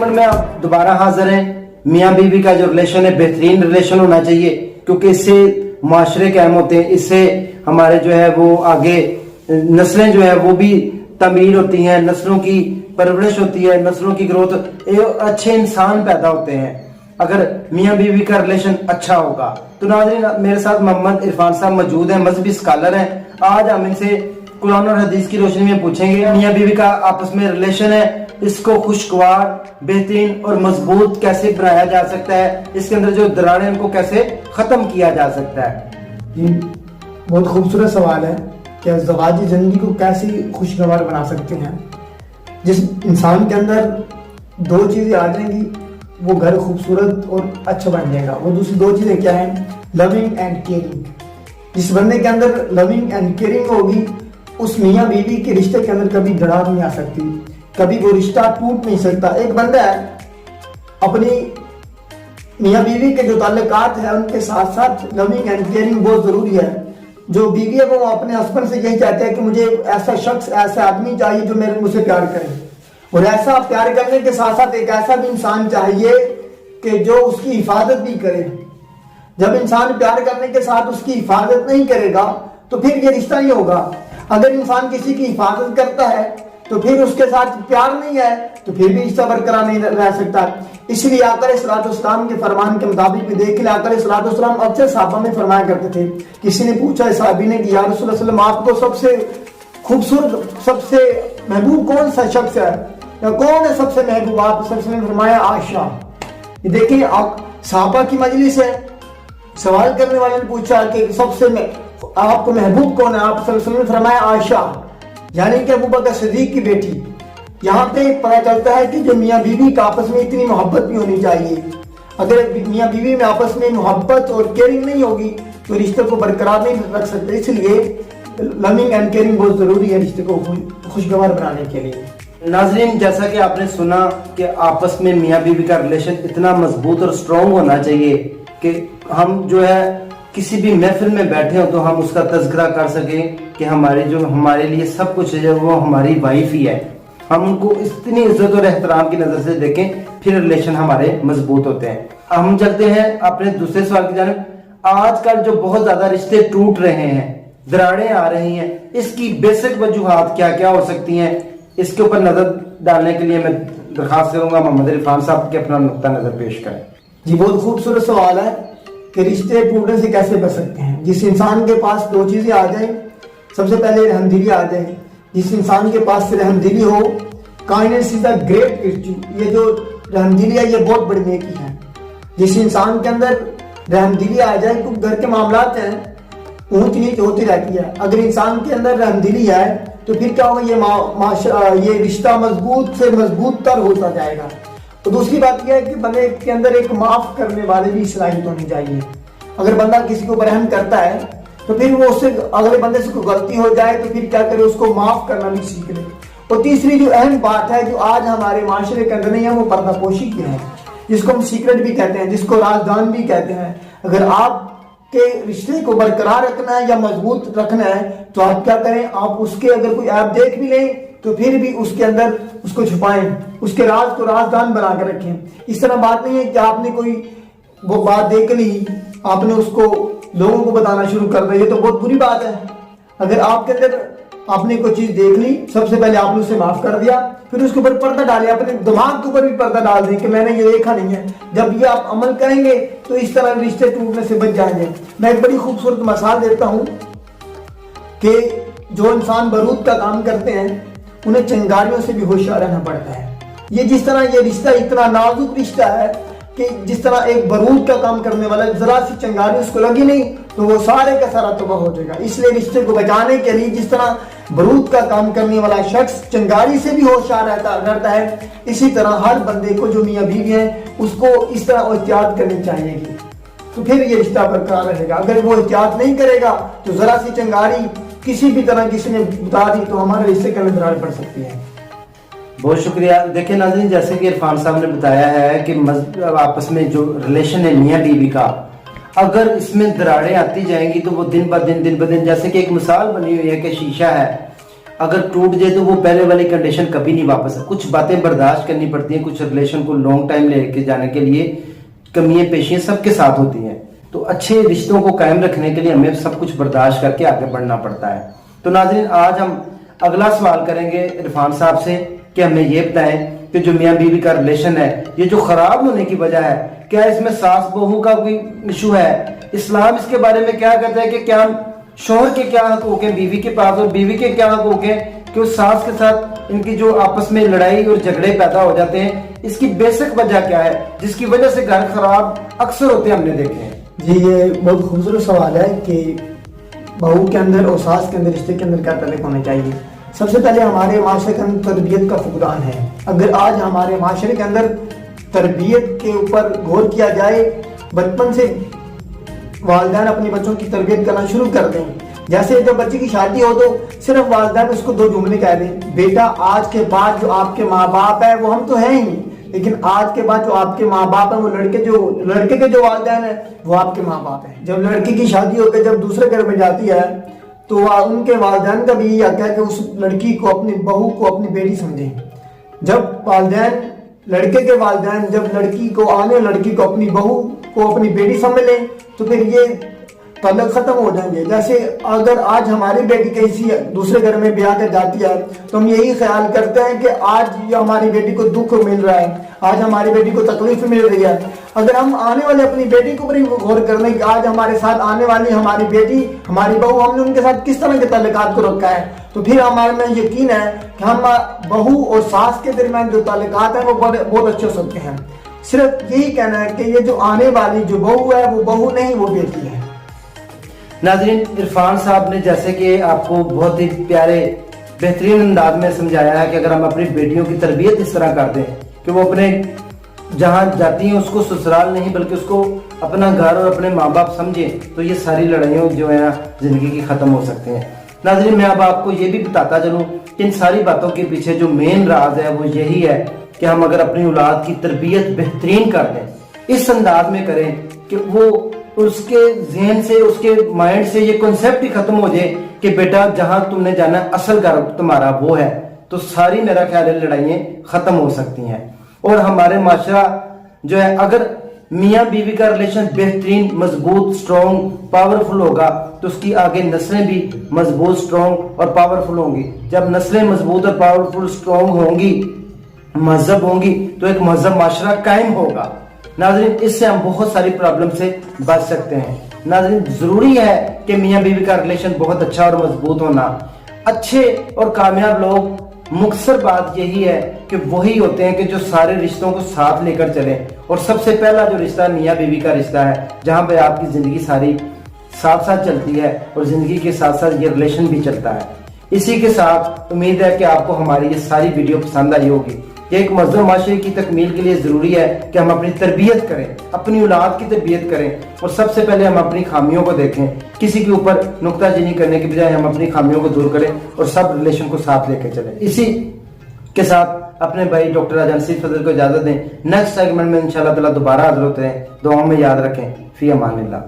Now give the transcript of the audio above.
Segment में आप दोबारा हाजिर हैं। मियाँ बीवी का जो रिलेशन है बेहतरीन रिलेशन होना चाहिए, क्योंकि इससे माशरे कायम होते हैं, इससे हमारे जो है वो आगे नस्लें जो है वो भी तमीर होती हैं, नस्लों की परवरिश होती है, नस्लों की ग्रोथ, अच्छे इंसान पैदा होते हैं अगर मियाँ बीवी का रिलेशन अच्छा होगा। तो नाज़रीन, मेरे साथ मोहम्मद इरफान साहब मौजूद हैं, मजहबी स्कॉलर हैं। आज हम इनसे कुरान और हदीस की रोशनी में पूछेंगे मियाँ बीवी का आपस में रिलेशन है, इसको खुशगवार, बेहतरीन और मजबूत कैसे बनाया जा सकता है, इसके अंदर जो दरारें उनको कैसे खत्म किया जा सकता है। जी, बहुत खूबसूरत सवाल है कि ज़वाजी ज़िंदगी को कैसे खुशगवार बना सकते हैं। जिस इंसान के अंदर दो चीज़ें आ जाएंगी वो घर खूबसूरत और अच्छा बन जाएगा। वो दूसरी दो चीज़ें क्या हैं? Loving and caring. जिस बंदे के अंदर लविंग एंड केयरिंग होगी, उस मियाँ बीवी के रिश्ते के अंदर कभी दरार नहीं आ सकती, कभी वो रिश्ता टूट नहीं सकता। एक बंदा है, अपनी मियाँ बीवी के जो ताल्लुकात है उनके साथ साथ लविंग एंड केयरिंग बहुत ज़रूरी है। जो बीवी है वो अपने हस्बैंड से यही चाहते हैं कि मुझे ऐसा शख्स, ऐसा आदमी चाहिए जो मेरे मुझसे प्यार करे, और ऐसा प्यार करने के साथ साथ एक ऐसा भी इंसान चाहिए कि जो उसकी हिफाजत भी करे। जब इंसान प्यार करने के साथ उसकी हिफाजत नहीं करेगा तो फिर ये रिश्ता नहीं होगा। अगर इंसान किसी की हिफाजत करता है तो फिर उसके साथ प्यार नहीं है तो फिर भी रिश्ता बरकरार नहीं रह सकता। इसलिए आकर इस्लाम के फरमान के मुताबिक भी देख लिया, आकर इस्लाम अक्सर साहबा में फरमाया करते थे। किसी ने पूछा साहबी ने कि या रसूल सल्लल्लाहु अलैहि वसल्लम, आपको सबसे खूबसूरत, सबसे महबूब कौन सा शख्स है, या कौन है सबसे महबूब? आप सबसे फरमाया आयशा। ये देखिए, साहबा की मजलिस है, सवाल करने वाले ने पूछा कि सबसे आपको महबूब कौन है? आप सल्लल्लाहु फरमाया आयशा, यानी कि अबू बकर सिद्दीक की बेटी। यहाँ पे पता चलता है कि जो मियाँ बीवी का आपस में इतनी मोहब्बत भी होनी चाहिए। अगर मियाँ बीवी में आपस में मोहब्बत और केयरिंग नहीं होगी तो रिश्ते को बरकरार नहीं रख सकते। इसलिए लविंग एंड केयरिंग बहुत जरूरी है रिश्ते को खुशगवार बनाने के लिए। नाजरीन, जैसा कि आपने सुना कि आपस में मियाँ बीवी का रिलेशन इतना मजबूत और स्ट्रॉन्ग होना चाहिए कि हम जो है किसी भी महफिल में बैठे हो तो हम उसका तज़किरा कर सकें कि हमारे लिए सब कुछ है वो हमारी वाइफ ही है। हम उनको इतनी इज्जत और एहतराम की नज़र से देखें, फिर रिलेशन हमारे मजबूत होते हैं। हम चलते हैं अपने दूसरे सवाल की जानिब। आजकल जो बहुत ज्यादा रिश्ते टूट रहे हैं, दरारें आ रही हैं, इसकी बेसिक वजूहात क्या क्या हो सकती हैं, इसके ऊपर नजर डालने के लिए मैं दरखास्त करूंगा मोहम्मद इरफान साहब के अपना नुक्ता नजर पेश करें। जी, बहुत खूबसूरत सवाल है कि रिश्ते टूटने से कैसे बच सकते हैं। जिस इंसान के पास दो चीजें आ जाए, सबसे पहले रहमदिली आ जाए। जिस इंसान के पास से रहमदिली हो, काइंडनेस इज अ ग्रेट विर्च्यू, ये जो रहमदिली है ये बहुत बड़ी नेकी है। जिस इंसान के अंदर रहमदिली आ जाए, तो घर के मामलात हैं ऊंच नीच होती रहती है। अगर इंसान के अंदर रहमदिली है तो फिर क्या होगा, ये रिश्ता मजबूत से मजबूत तर होता जाएगा। तो दूसरी बात यह है कि बंदे के अंदर एक माफ करने वाले भी सलाहियत होनी चाहिए। अगर बंदा किसी को रहम करता है तो फिर वो उससे अगले बंदे से कोई गलती हो जाए तो फिर क्या करे, उसको माफ करना भी सीख ले। और तीसरी जो अहम बात है जो आज हमारे माशरे के अंदर नहीं है, वो पर्दापोशी की है, जिसको हम सीक्रेट भी कहते हैं, जिसको राजदान भी कहते हैं। अगर आपके रिश्ते को बरकरार रखना है या मजबूत रखना है तो आप क्या करें, आप उसके अगर कोई ऐप देख भी लें तो फिर भी उसके अंदर उसको छुपाएं, उसके राज को राजदान बना कर रखें। इस तरह बात नहीं है कि आपने कोई वो बात देख ली, आपने उसको लोगों को बताना शुरू कर दिया, ये तो बहुत बुरी बात है। अगर आपके अंदर आपने कोई चीज देख ली, सबसे पहले आपने उसे माफ कर दिया, फिर उसके ऊपर पर्दा डाले, अपने दिमाग के ऊपर भी पर्दा डाल दें कि मैंने ये देखा नहीं है। जब ये आप अमल करेंगे तो इस तरह रिश्ते टूटने से बच जाएंगे। मैं एक बड़ी खूबसूरत मिसाल देता हूँ कि जो इंसान बारूद का काम करते हैं उन्हें चिंगारियों से भी होशियार रहना पड़ता है। ये जिस तरह ये रिश्ता इतना नाजुक रिश्ता है कि जिस तरह एक बारूद का काम करने वाला जरा सी चिंगारी उसको लगी नहीं तो वो सारे का सारा तबाह हो जाएगा। इसलिए रिश्ते को बचाने के लिए जिस तरह बारूद का काम करने वाला शख्स चिंगारी से भी होशियार रहता है, इसी तरह हर बंदे को जो मियाँ बीवी है उसको इस तरह एहतियात करनी चाहिए, तो फिर ये रिश्ता बरकरार रहेगा। अगर वो एहतियात नहीं करेगा तो जरा सी चिंगारी किसी भी तरह किसी ने बता दी तो हमारे रिश्ते के अंदर दरार पड़ सकती है। बहुत शुक्रिया। देखिए नाज़रीन, जैसे कि इरफान साहब ने बताया है कि आपस में जो रिलेशन है मियाँ बीवी का, अगर इसमें दरारें आती जाएंगी तो वो दिन ब दिन जैसे कि एक मिसाल बनी हुई है कि शीशा है, अगर टूट जाए तो वो पहले वाली कंडीशन कभी नहीं वापस। कुछ बातें बर्दाश्त करनी पड़ती हैं, कुछ रिलेशन को लॉन्ग टाइम लेके जाने के लिए कमियां पेशियां सबके साथ होती हैं। तो अच्छे रिश्तों को कायम रखने के लिए हमें सब कुछ बर्दाश्त करके आगे बढ़ना पड़ता है। तो नाज़रीन, आज हम अगला सवाल करेंगे इरफान साहब से कि हमें ये बताएं कि जो मियाँ बीवी का रिलेशन है, ये जो खराब होने की वजह है, क्या इसमें सास बहू का कोई इशू है? इस्लाम इसके बारे में क्या कहता है कि क्या शोहर के क्या हकूक है बीवी के पास और बीवी के क्या हकूक है कि उस सास के साथ इनकी जो आपस में लड़ाई और झगड़े पैदा हो जाते हैं, इसकी बेसिक वजह क्या है जिसकी वजह से घर खराब अक्सर होते हैं, हमने देखे हैं। जी, ये बहुत खूबसूरत सवाल है कि बहू के अंदर और सास के अंदर रिश्ते के अंदर क्या तल्लुक होना चाहिए। सबसे पहले हमारे माशरे के अंदर तरबियत का फुकदान है। अगर आज हमारे माशरे के अंदर तरबियत के ऊपर गौर किया जाए, बचपन से वालिदैन अपने बच्चों की तरबियत करना शुरू कर दें। जैसे जब बच्चे की शादी हो तो सिर्फ वालिदैन उसको 2 जुमले कह दें, बेटा आज के बाद जो आपके माँ बाप है वो हम तो हैं ही, लेकिन आज के बाद जो आपके माँ बाप है वो लड़के के जो वालिदैन है वो आपके माँ बाप है। जब लड़की की शादी होकर जब दूसरे घर में जाती है तो उनके वालिदैन का भी यही हक है कि उस लड़की को, अपनी बहू को अपनी बेटी समझें। जब वालिदैन, लड़के के वालिदैन जब लड़की को, आने लड़की को अपनी बहू को अपनी बेटी समझ लें तो फिर ये ताल्लुक खत्म हो जाएंगे। जैसे अगर आज हमारी बेटी किसी दूसरे घर में ब्याह कर जाती है तो हम यही ख्याल करते हैं कि आज ये हमारी बेटी को दुख मिल रहा है, आज हमारी बेटी को तकलीफ मिल रही है। अगर हम आने वाले अपनी बेटी को भी गौर कर लें कि आज हमारे साथ आने वाली हमारी बेटी, हमारी बहू, हमने उनके साथ किस तरह के ताल्लुकात को रखा है, तो फिर हमारे में यकीन है कि हम बहू और सास के दरमियान जो ताल्लुकात हैं वो बहुत अच्छे हो सकते हैं। सिर्फ यही कहना है कि ये जो आने वाली जो बहू है वो बहू नहीं, वो बेटी है। नाज़रीन, इरफान साहब ने जैसे कि आपको बहुत ही प्यारे बेहतरीन अंदाज में समझाया है कि अगर हम अपनी बेटियों की तरबियत इस तरह कर दें कि वो अपने जहाँ जाती हैं उसको ससुराल नहीं बल्कि उसको अपना घर और अपने माँ बाप समझें, तो ये सारी लड़ाइयों जो है जिंदगी की ख़त्म हो सकते हैं। नाज़रीन, मैं अब आपको ये भी बताता चलूँ कि इन सारी बातों के पीछे जो मेन राज है वो यही है कि हम अगर अपनी औलाद की तरबियत बेहतरीन कर दें, इस अंदाज में करें कि वो उसके जहन से, उसके माइंड से ये कॉन्सेप्ट ही खत्म हो जाए कि बेटा जहां तुमने जाना असल घर तुम्हारा वो है, तो सारी मेरा ख्याल है लड़ाइयाँ खत्म हो सकती हैं। और हमारे माशरा जो है, अगर मियाँ बीवी का रिलेशन बेहतरीन, मजबूत, स्ट्रॉन्ग, पावरफुल होगा तो उसकी आगे नस्लें भी मजबूत, स्ट्रॉन्ग और पावरफुल होंगी। जब नस्लें मजबूत और पावरफुल, स्ट्रॉन्ग होंगी, मजहब होंगी, तो एक मजहब माशरा कायम होगा। नाज़रीन, इससे हम बहुत सारी प्रॉब्लम से बच सकते हैं। नाज़रीन, जरूरी है कि मियाँ बीवी का रिलेशन बहुत अच्छा और मजबूत होना। अच्छे और कामयाब लोग, मुख्तसर बात यही है कि वही होते हैं कि जो सारे रिश्तों को साथ लेकर चले। और सबसे पहला जो रिश्ता मियाँ बीवी का रिश्ता है, जहाँ पे आपकी जिंदगी सारी साथ साथ चलती है और जिंदगी के साथ साथ ये रिलेशन भी चलता है। इसी के साथ उम्मीद है कि आपको हमारी ये सारी वीडियो पसंद आई होगी। ये एक मजहब माशरे की तकमील के लिए जरूरी है कि हम अपनी तरबियत करें, अपनी औलाद की तरबियत करें, और सबसे पहले हम अपनी खामियों को देखें। किसी के ऊपर नुक्ताचीनी करने के बजाय हम अपनी खामियों को दूर करें और सब रिलेशन को साथ लेकर चलें। इसी के साथ अपने भाई डॉक्टर अजान फजल को इजाजत दें। नेक्स्ट सेगमेंट में इंशाल्लाह ताला दोबारा हाजिर होते हैं। दुआओं में याद रखें। फी अमानिल्लाह।